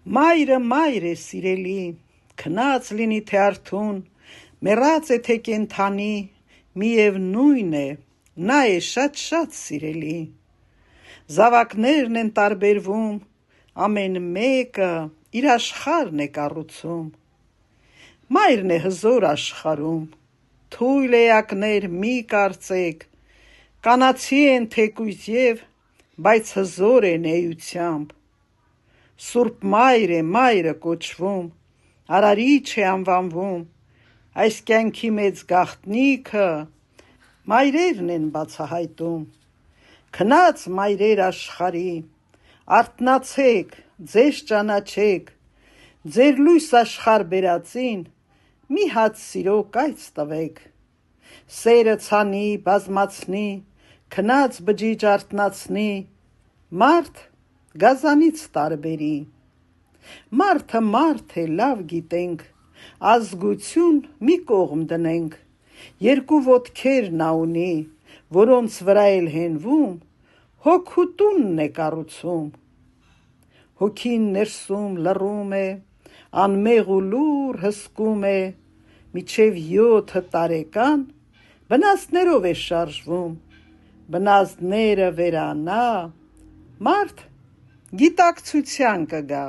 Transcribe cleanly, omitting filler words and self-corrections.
Մայրը սիրելի, քնած լինի թե արթուն, մեռած է թե կենդանի, միևնույն է, նա է շատ սիրելի։ Զավակներն են տարբերվում, ամեն մեկը իր աշխարհն է կառուցում։ Մայրն է հզոր աշխարհում, թույլ էակներ մի կարծեք, կանացի են թեկուզ և, բայց հզոր են էությամբ։ Սուրբ մայր է մայրը կոչվում, արարիչ է անվանվում, այս կյանքի մեծ գաղտնիքը մայրերն են բացահայտում։ Քնած մայրեր աշխարհի, արթնացեք, ձեզ ճանաչեք, ձեր լույս աշխարհ բերածին մի հատ սիրո կայծ տվեք։ Սերը ցանի, բազմացնի, քնած բջիջ արթնացնի, մարդ գազանից տարբերի։ Մարդը մարդ է, լավ գիտենք, ազգություն մի կողմ դնենք, երկու ոտքեր նա ունի, որոնց վրա էլ հենվում, հոգու տունն է կառուցում։ Հոգին ներսում լռում է, անմեղ ու լուռ հսկում է, մինչև 7 տարեկան բնազդներով է շարժվում, բնազդները վերանա, մարդ գիտակցության կգա։